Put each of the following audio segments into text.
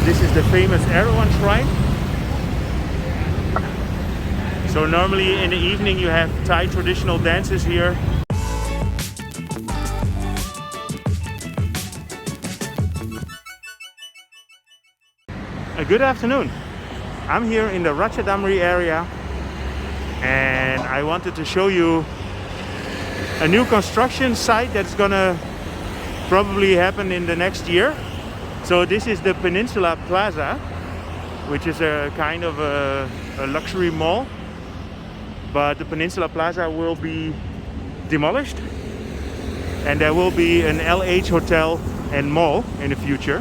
This is the famous Erawan Shrine. So normally in the evening you have Thai traditional dances here. Good afternoon. I'm here in the Ratchadamri area and I wanted to show you a new construction site that's gonna probably happen in the next year. So this is the Peninsula Plaza, which is a kind of a luxury mall, but the Peninsula Plaza will be demolished and there will be an LH hotel and mall in the future.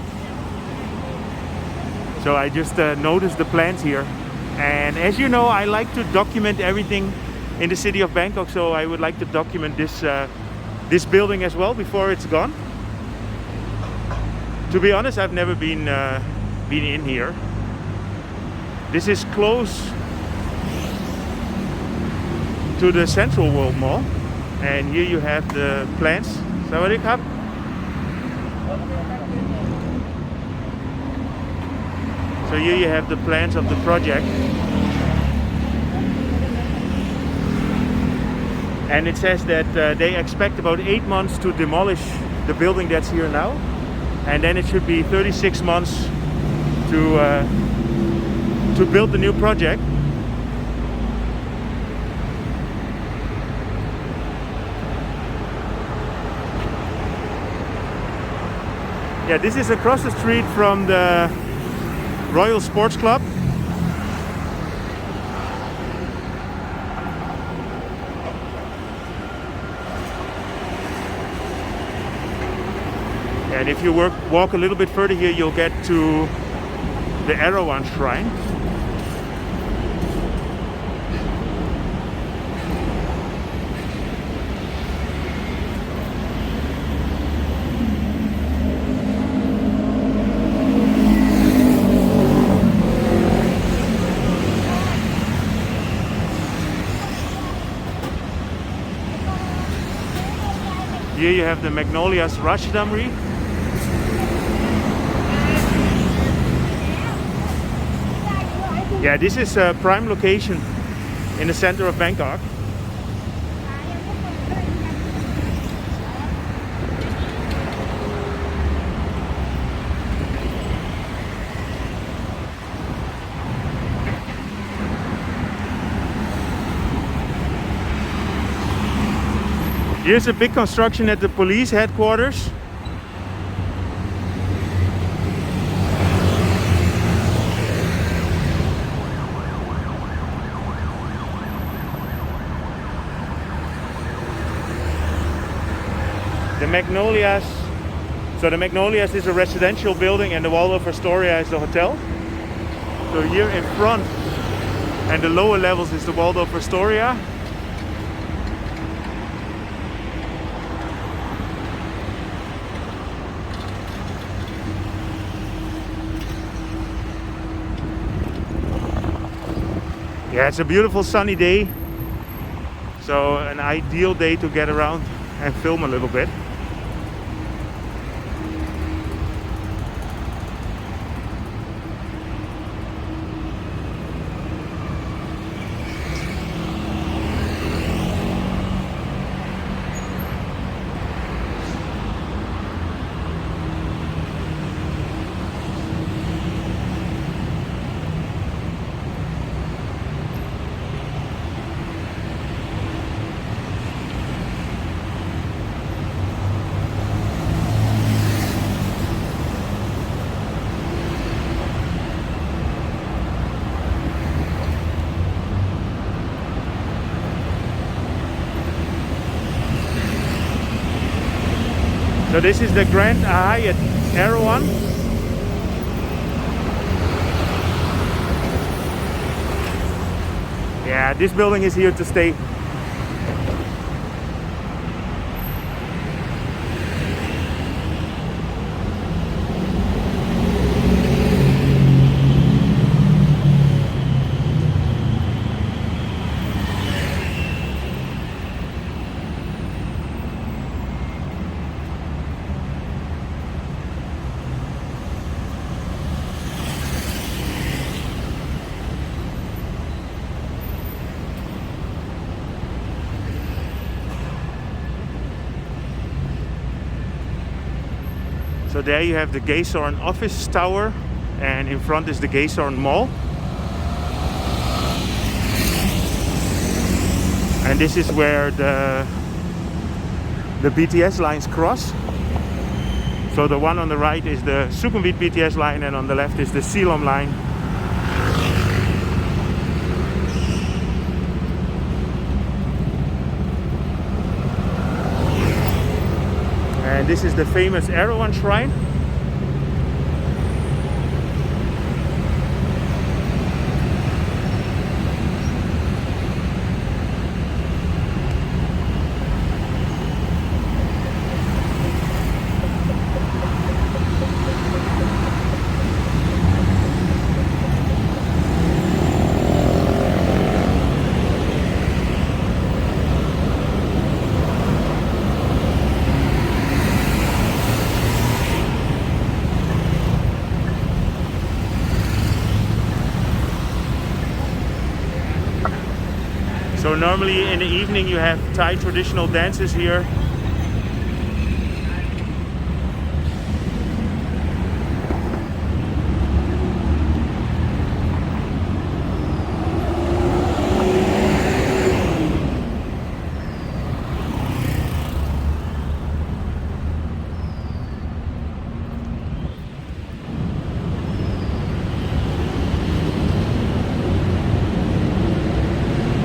So I just noticed the plans here, and as you know, I like to document everything in the city of Bangkok, so I would like to document this building as well before it's gone. To be honest, I've never been in here. This is close to the Central World Mall, and here you have the plans. Sawadee krap. So here you have the plans of the project, and it says that they expect about 8 months to demolish the building that's here now, and then it should be 36 months to build the new project. Yeah, this is across the street from the Royal Sports Club. And if you walk a little bit further here, you'll get to the Erawan Shrine. Here you have the Magnolias Ratchadamri. Yeah, this is a prime location in the center of Bangkok. Here's a big construction at the police headquarters. The Magnolias. So the Magnolias is a residential building and the Waldorf Astoria is the hotel. So here in front and the lower levels is the Waldorf Astoria. Yeah, it's a beautiful sunny day, so an ideal day to get around and film a little bit. So this is the Grand Hyatt Erawan. Yeah, this building is here to stay. there you have the Gaysorn office tower, and in front is the Gaysorn Mall. And this is where the BTS lines cross. So the one on the right is the Sukhumvit BTS line, and on the left is the Silom line. And this is the famous Erawan Shrine. So normally in the evening you have Thai traditional dances here.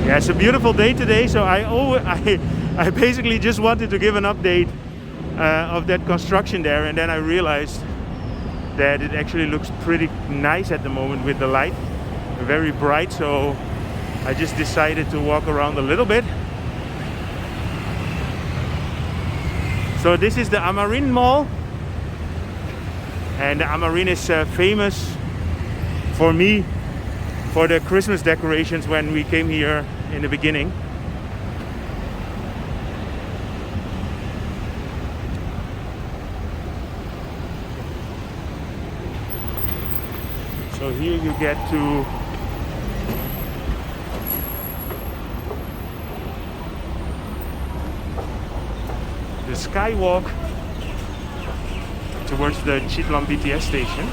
Yeah, it's a beautiful day today, so I basically just wanted to give an update of that construction there, and then I realized that it actually looks pretty nice at the moment with the light, very bright, so I just decided to walk around a little bit. So this is the Amarin Mall, and the Amarin is famous for me for the Christmas decorations when we came here in the beginning. So here you get to the Skywalk towards the Chitlam BTS station.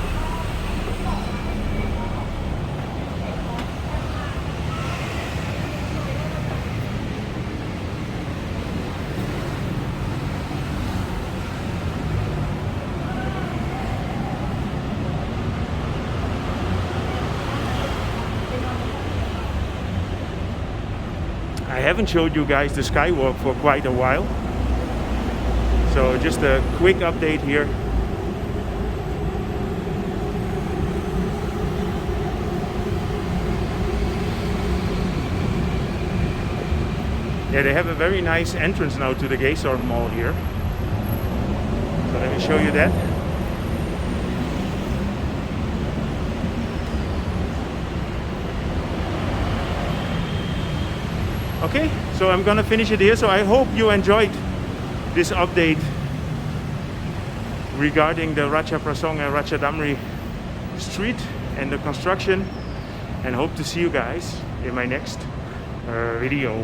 I haven't showed you guys the Skywalk for quite a while, so just a quick update here. Yeah, they have a very nice entrance now to the Gaysorn Mall here, so let me show you that. Okay, so I'm gonna finish it here. So I hope you enjoyed this update regarding the Ratchaprasong and Ratchadamri street and the construction, and hope to see you guys in my next video.